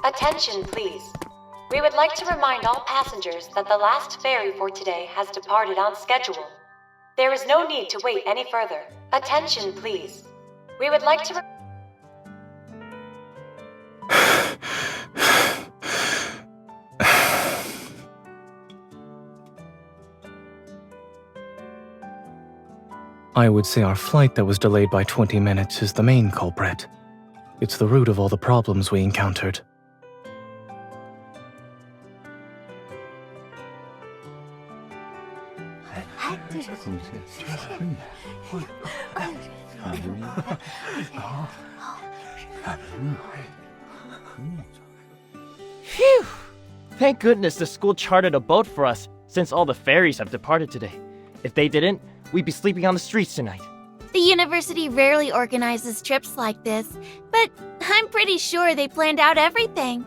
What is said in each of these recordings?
Attention, please. We would like to remind all passengers that the last ferry for today has departed on schedule. There is no need to wait any further. Attention, please. We would like to... I would say our flight that was delayed by 20 minutes is the main culprit. It's the root of all the problems we encountered. Phew! Thank goodness the school chartered a boat for us, since all the ferries have departed today. If they didn't, we'd be sleeping on the streets tonight. The university rarely organizes trips like this, but I'm pretty sure they planned out everything.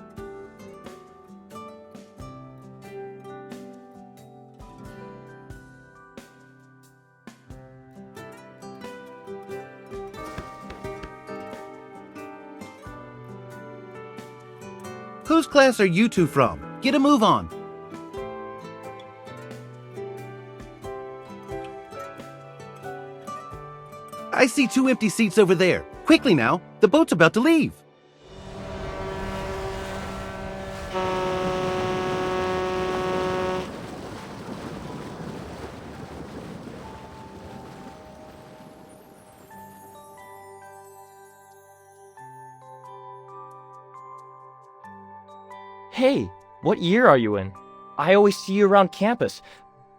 Whose class are you two from? Get a move on. I see 2 empty seats over there. Quickly now, the boat's about to leave. Hey, what year are you in? I always see you around campus,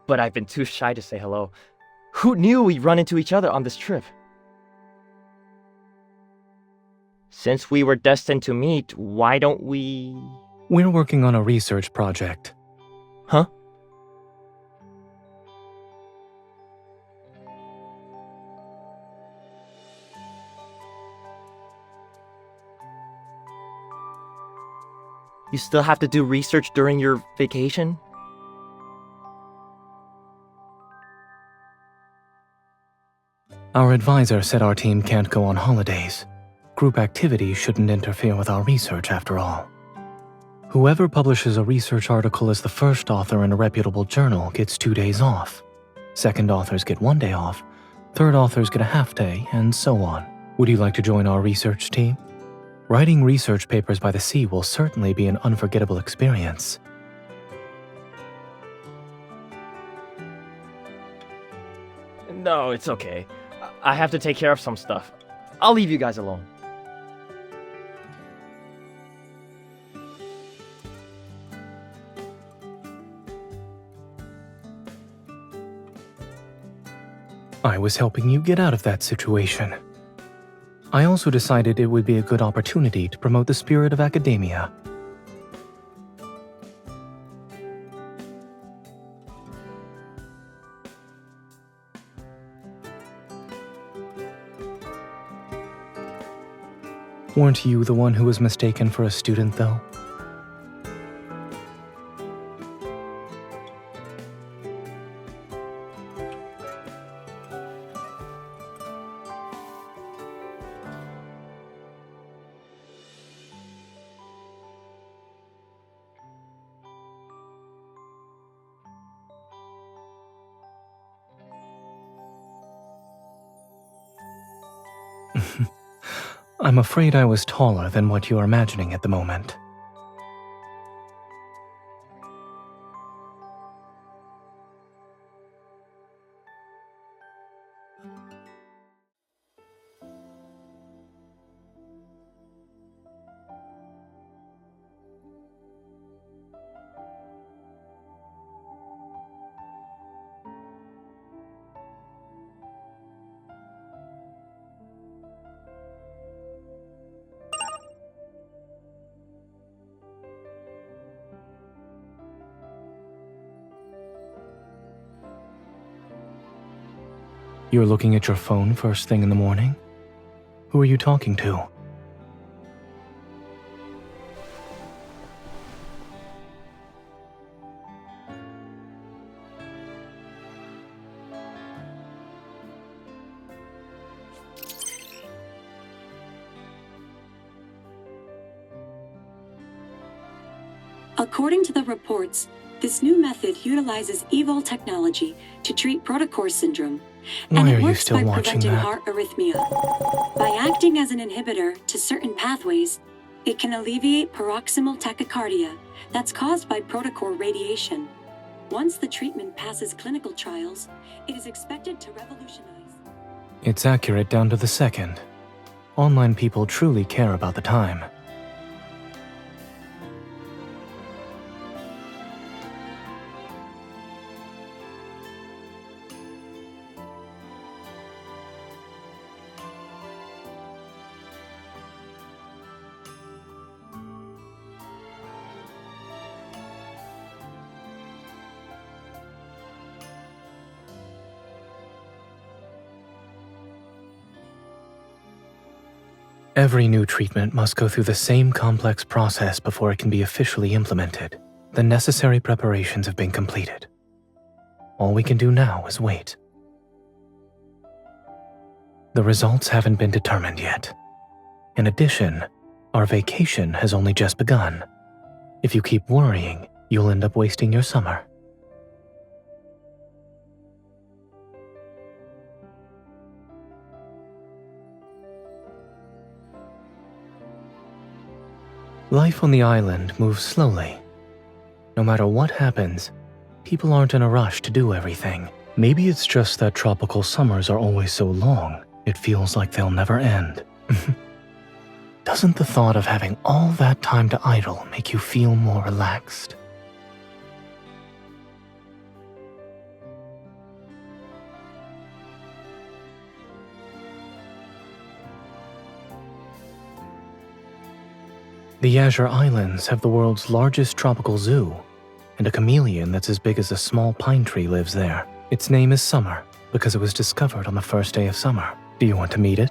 but I've been too shy to say hello. Who knew we'd run into each other on this trip? Since we were destined to meet, why don't we... We're working on a research project. Huh? You still have to do research during your vacation? Our advisor said our team can't go on holidays. Group activities shouldn't interfere with our research after all. Whoever publishes a research article as the first author in a reputable journal gets 2 days off. Second authors get 1 day off. Third authors get a half day, and so on. Would you like to join our research team? Writing research papers by the sea will certainly be an unforgettable experience. No, it's okay. I have to take care of some stuff. I'll leave you guys alone. I was helping you get out of that situation. I also decided it would be a good opportunity to promote the spirit of academia. Weren't you the one who was mistaken for a student, though? I'm afraid I was taller than what you're imagining at the moment. You're looking at your phone first thing in the morning? Who are you talking to? According to the reports, this new method utilizes evil technology to treat protocore syndrome, and Why it are you works still by watching preventing that? heart arrhythmia. By acting as an inhibitor to certain pathways, it can alleviate paroxysmal tachycardia that's caused by protocore radiation. Once the treatment passes clinical trials, it is expected to revolutionize. It's accurate down to the second. Online people truly care about the time. Every new treatment must go through the same complex process before it can be officially implemented. The necessary preparations have been completed. All we can do now is wait. The results haven't been determined yet. In addition, our vacation has only just begun. If you keep worrying, you'll end up wasting your summer. Life on the island moves slowly. No matter what happens, people aren't in a rush to do everything. Maybe it's just that tropical summers are always so long, it feels like they'll never end. Doesn't the thought of having all that time to idle make you feel more relaxed? The Azure Islands have the world's largest tropical zoo, and a chameleon that's as big as a small pine tree lives there. Its name is Summer, because it was discovered on the first day of summer. Do you want to meet it?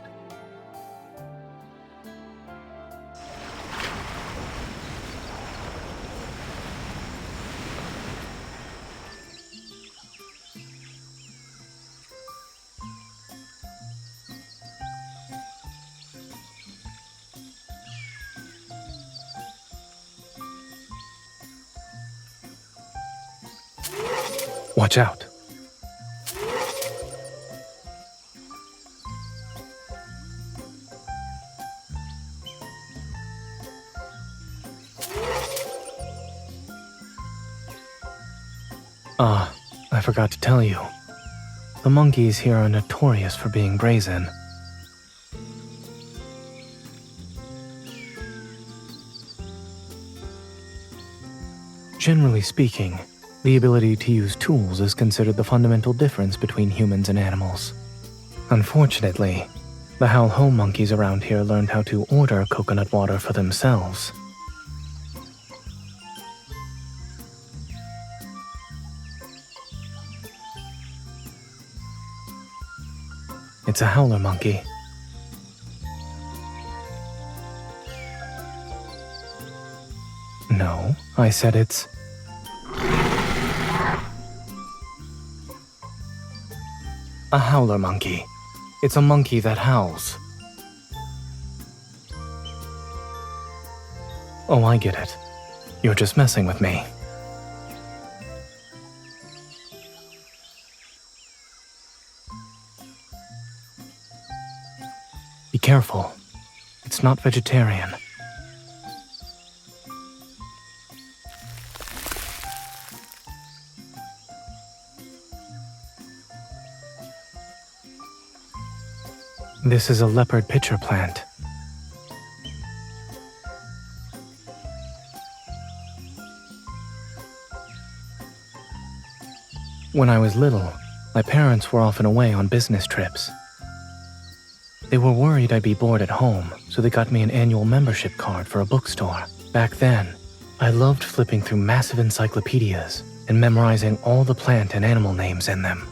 Watch out. I forgot to tell you. The monkeys here are notorious for being brazen. Generally speaking, the ability to use tools is considered the fundamental difference between humans and animals. Unfortunately, the Howl-Ho monkeys around here learned how to order coconut water for themselves. It's a howler monkey. No, I said it's... a howler monkey. It's a monkey that howls. Oh, I get it. You're just messing with me. Be careful. It's not vegetarian. This is a leopard pitcher plant. When I was little, my parents were often away on business trips. They were worried I'd be bored at home, so they got me an annual membership card for a bookstore. Back then, I loved flipping through massive encyclopedias and memorizing all the plant and animal names in them.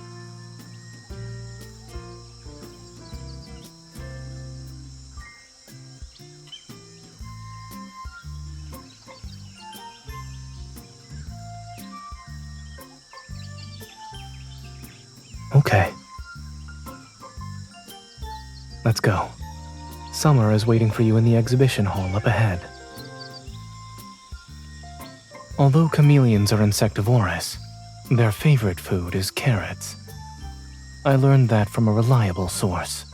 Okay. Let's go. Summer is waiting for you in the exhibition hall up ahead. Although chameleons are insectivorous, their favorite food is carrots. I learned that from a reliable source.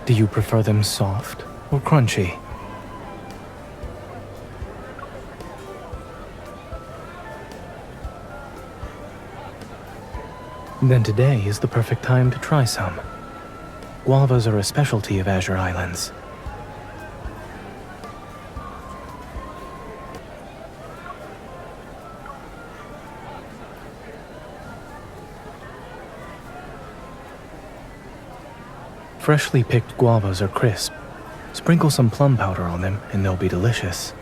Do you prefer them soft or crunchy? Then today is the perfect time to try some. Guavas are a specialty of Azure Islands. Freshly picked guavas are crisp. Sprinkle some plum powder on them and they'll be delicious.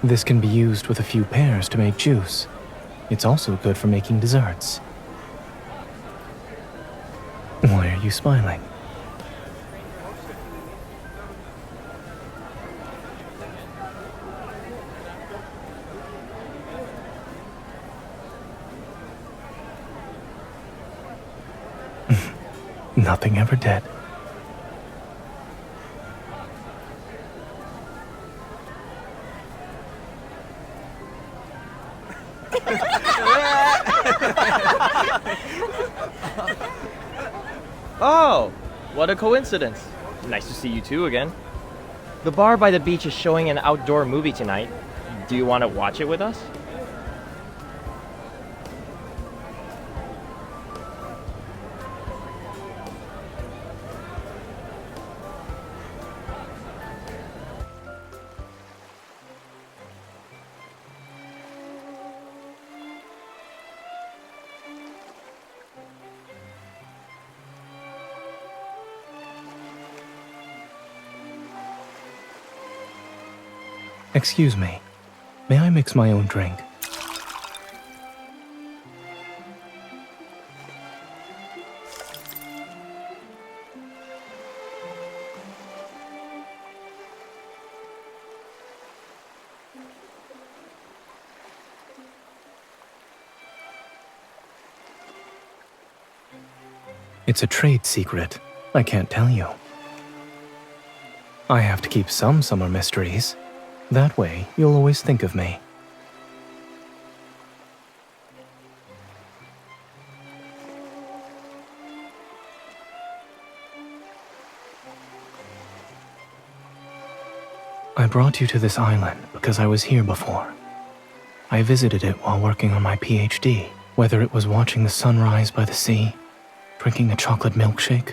This can be used with a few pears to make juice. It's also good for making desserts. Why are you smiling? Nothing ever did. Oh, what a coincidence. Nice to see you two again. The bar by the beach is showing an outdoor movie tonight. Do you want to watch it with us? Excuse me, may I mix my own drink? It's a trade secret. I can't tell you. I have to keep some summer mysteries. That way, you'll always think of me. I brought you to this island because I was here before. I visited it while working on my PhD, whether it was watching the sunrise by the sea, drinking a chocolate milkshake,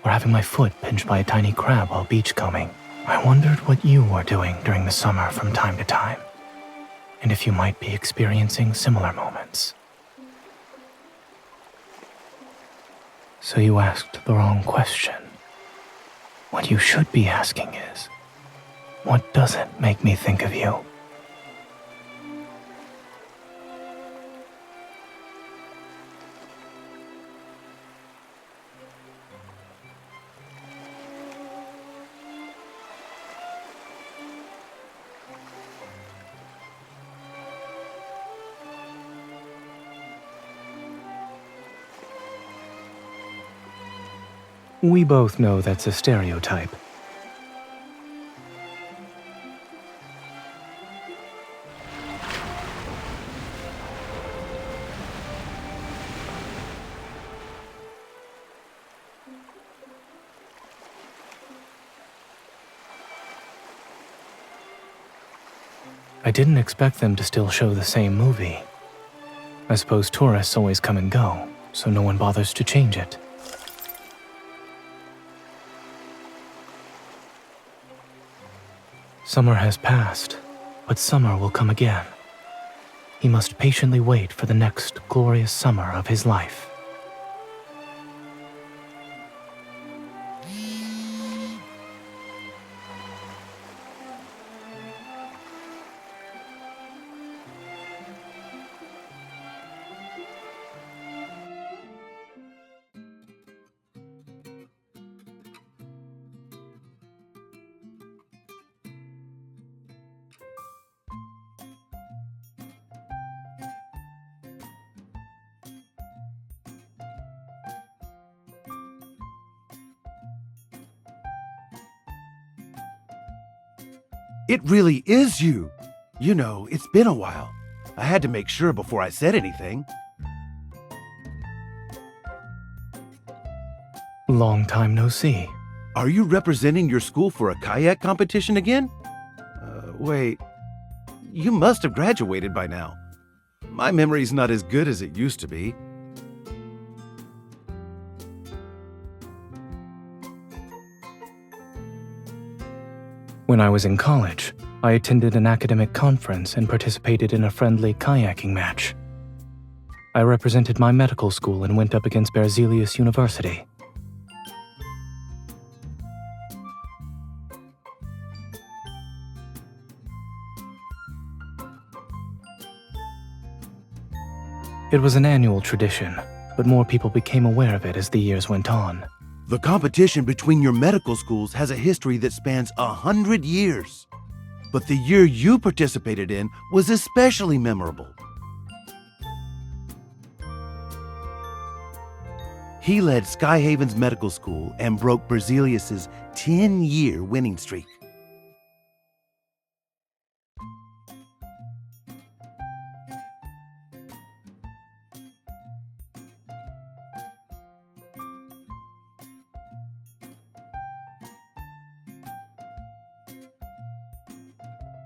or having my foot pinched by a tiny crab while beachcombing. I wondered what you were doing during the summer from time to time, and if you might be experiencing similar moments. So you asked the wrong question. What you should be asking is, what doesn't make me think of you? We both know that's a stereotype. I didn't expect them to still show the same movie. I suppose tourists always come and go, so no one bothers to change it. Summer has passed, but summer will come again. He must patiently wait for the next glorious summer of his life. It really is you. You know, it's been a while. I had to make sure before I said anything. Long time no see. Are you representing your school for a kayak competition again? Wait. You must have graduated by now. My memory's not as good as it used to be. When I was in college, I attended an academic conference and participated in a friendly kayaking match. I represented my medical school and went up against Berzelius University. It was an annual tradition, but more people became aware of it as the years went on. The competition between your medical schools has a history that spans 100 years. But the year you participated in was especially memorable. He led Skyhaven's medical school and broke Berzelius's 10-year winning streak.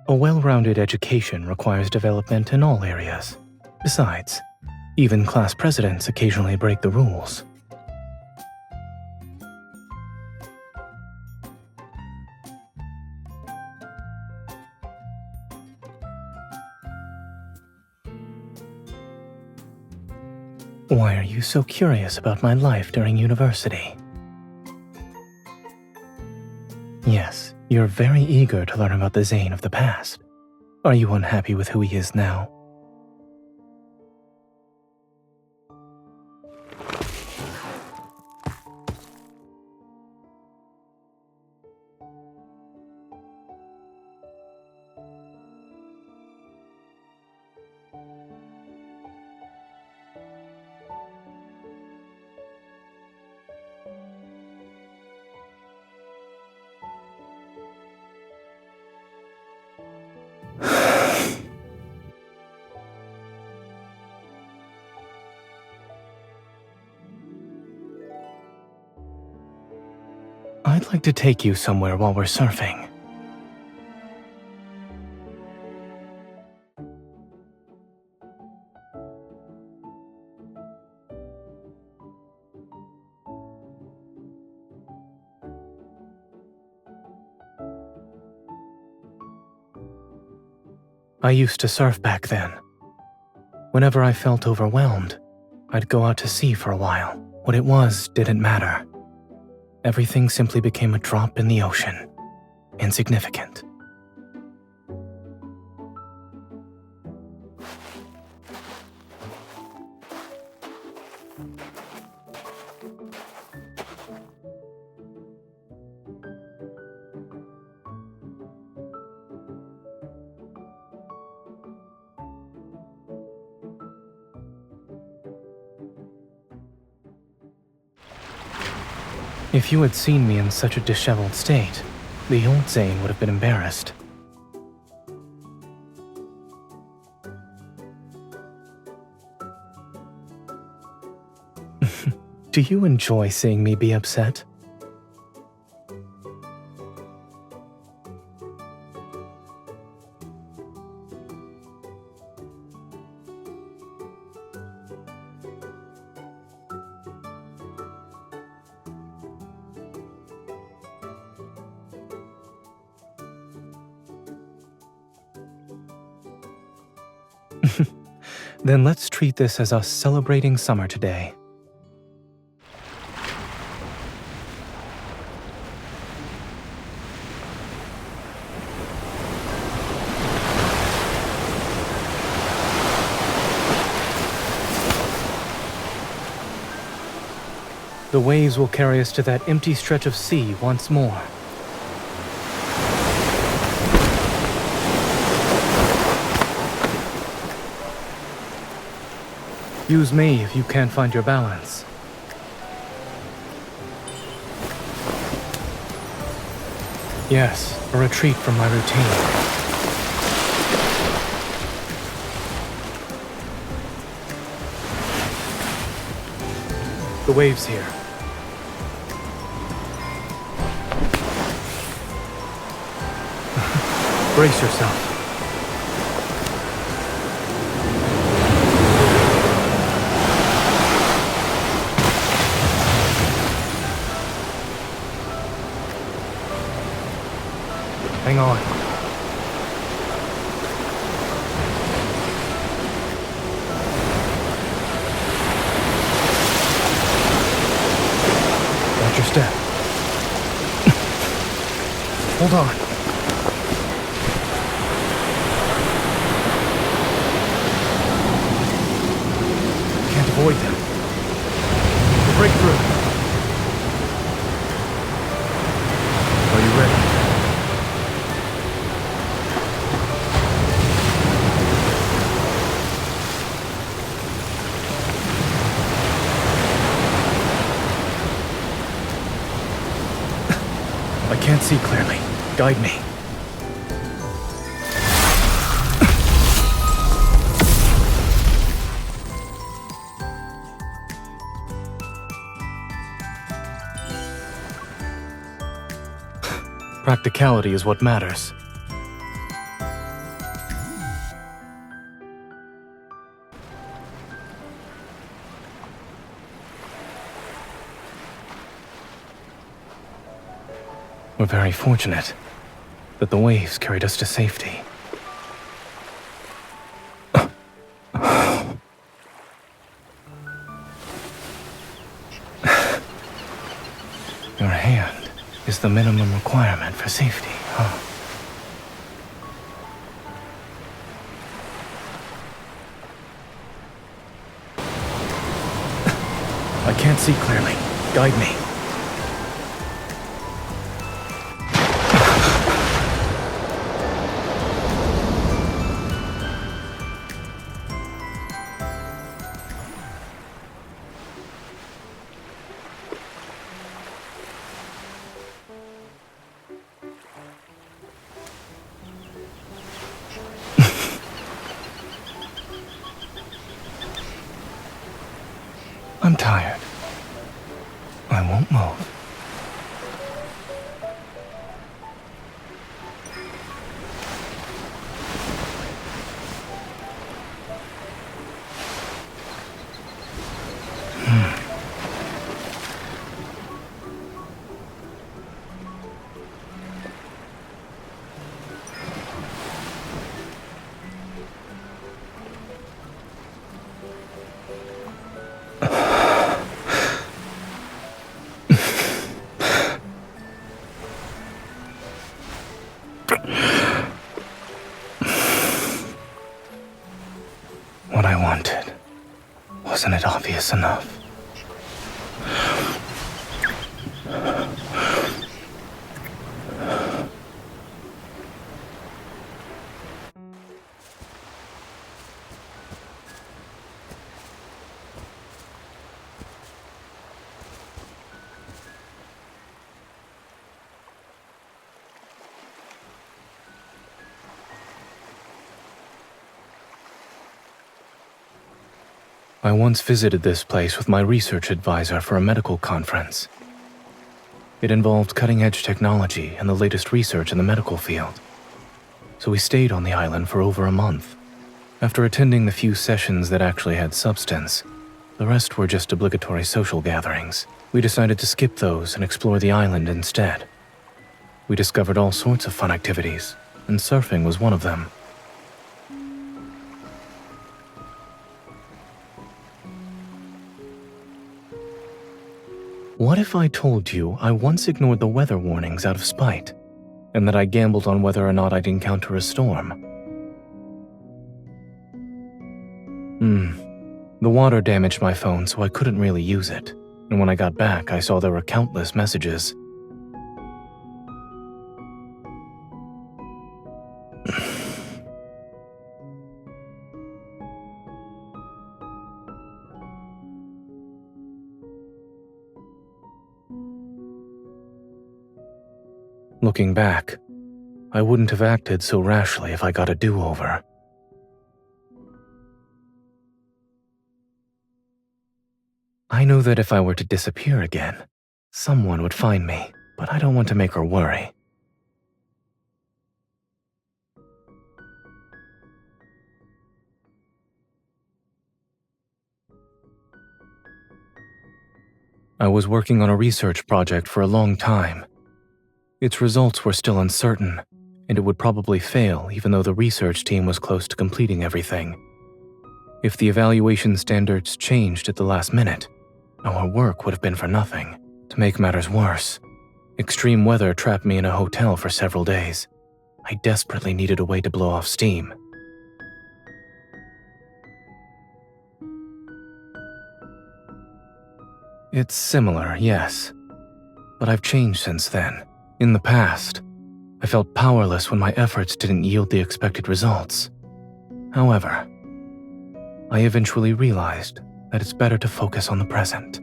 A well-rounded education requires development in all areas. Besides, even class presidents occasionally break the rules. Why are you so curious about my life during university? Yes, you're very eager to learn about the Zayne of the past. Are you unhappy with who he is now? I'd like to take you somewhere while we're surfing. I used to surf back then. Whenever I felt overwhelmed, I'd go out to sea for a while. What it was didn't matter. Everything simply became a drop in the ocean. Insignificant. If you had seen me in such a disheveled state, the old Zayne would have been embarrassed. Do you enjoy seeing me be upset? Then let's treat this as us celebrating summer today. The waves will carry us to that empty stretch of sea once more. Use me if you can't find your balance. Yes, a retreat from my routine. The waves here. Brace yourself. Hang on. Watch your step. Hold on. Can't avoid them. We'll break through. Are you ready? I can't see clearly. Guide me. Practicality is what matters. We're very fortunate that the waves carried us to safety. Your hand is the minimum requirement for safety, huh? I can't see clearly. Guide me. I'm tired. I won't move. What I wanted. Wasn't it obvious enough? I once visited this place with my research advisor for a medical conference. It involved cutting-edge technology and the latest research in the medical field. So we stayed on the island for over a month. After attending the few sessions that actually had substance, the rest were just obligatory social gatherings. We decided to skip those and explore the island instead. We discovered all sorts of fun activities, and surfing was one of them. What if I told you I once ignored the weather warnings out of spite, and that I gambled on whether or not I'd encounter a storm? The water damaged my phone, so I couldn't really use it, and when I got back, I saw there were countless messages. Looking back, I wouldn't have acted so rashly if I got a do-over. I know that if I were to disappear again, someone would find me, but I don't want to make her worry. I was working on a research project for a long time. Its results were still uncertain, and it would probably fail even though the research team was close to completing everything. If the evaluation standards changed at the last minute, our work would have been for nothing. To make matters worse, extreme weather trapped me in a hotel for several days. I desperately needed a way to blow off steam. It's similar, yes, but I've changed since then. In the past, I felt powerless when my efforts didn't yield the expected results. However, I eventually realized that it's better to focus on the present.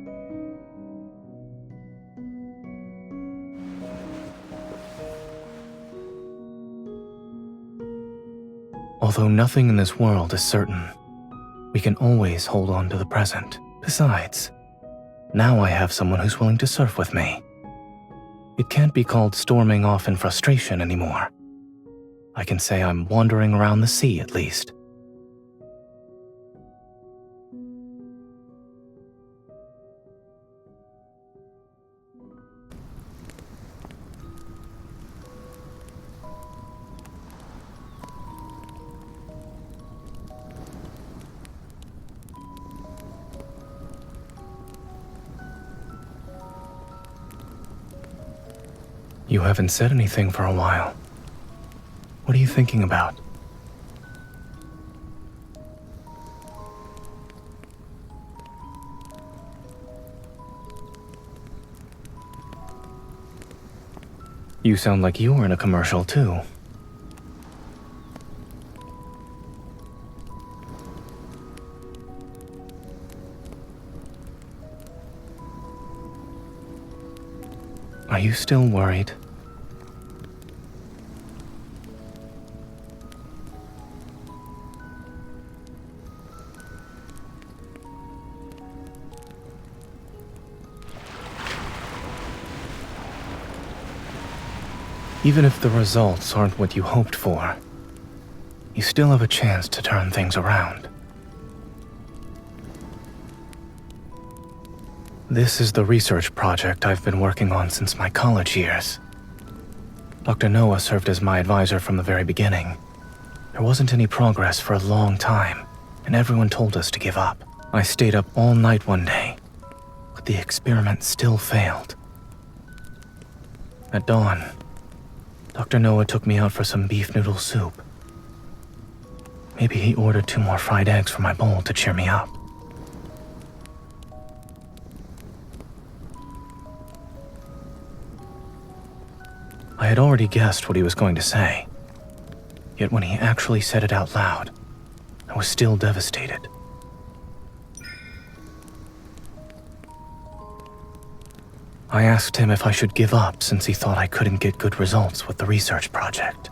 Although nothing in this world is certain, we can always hold on to the present. Besides, now I have someone who's willing to surf with me. It can't be called storming off in frustration anymore. I can say I'm wandering around the sea at least. You haven't said anything for a while. What are you thinking about? You sound like you were in a commercial too. Are you still worried? Even if the results aren't what you hoped for, you still have a chance to turn things around. This is the research project I've been working on since my college years. Dr. Noah served as my advisor from the very beginning. There wasn't any progress for a long time, and everyone told us to give up. I stayed up all night one day, but the experiment still failed. At dawn, Dr. Noah took me out for some beef noodle soup. Maybe he ordered 2 more fried eggs for my bowl to cheer me up. I had already guessed what he was going to say, yet when he actually said it out loud, I was still devastated. I asked him if I should give up since he thought I couldn't get good results with the research project.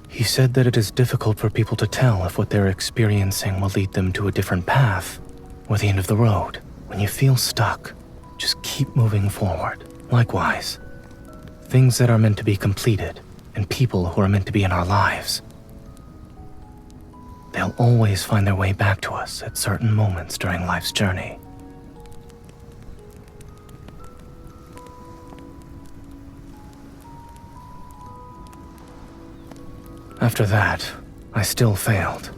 He said that it is difficult for people to tell if what they're experiencing will lead them to a different path or the end of the road. When you feel stuck, just keep moving forward. Likewise, things that are meant to be completed and people who are meant to be in our lives, they'll always find their way back to us at certain moments during life's journey. After that, I still failed.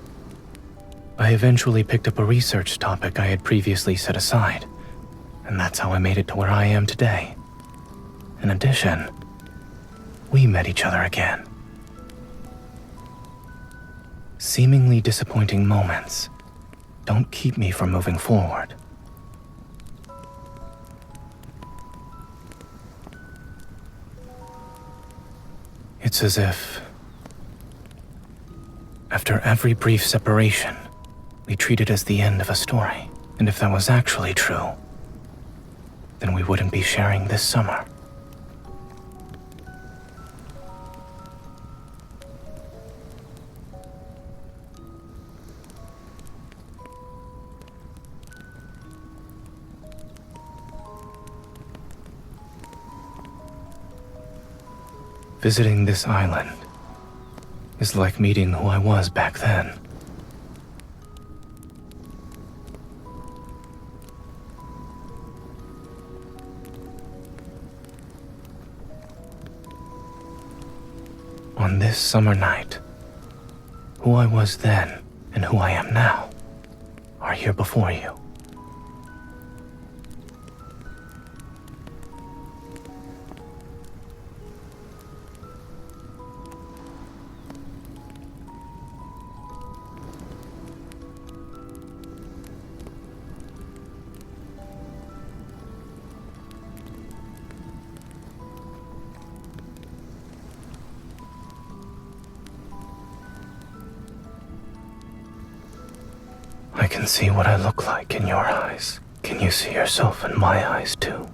I eventually picked up a research topic I had previously set aside, and that's how I made it to where I am today. In addition, we met each other again. Seemingly disappointing moments don't keep me from moving forward. It's as if, after every brief separation, we treat it as the end of a story. And if that was actually true, then we wouldn't be sharing this summer. Visiting this island is like meeting who I was back then. On this summer night, who I was then and who I am now are here before you. I can see what I look like in your eyes. Can you see yourself in my eyes too?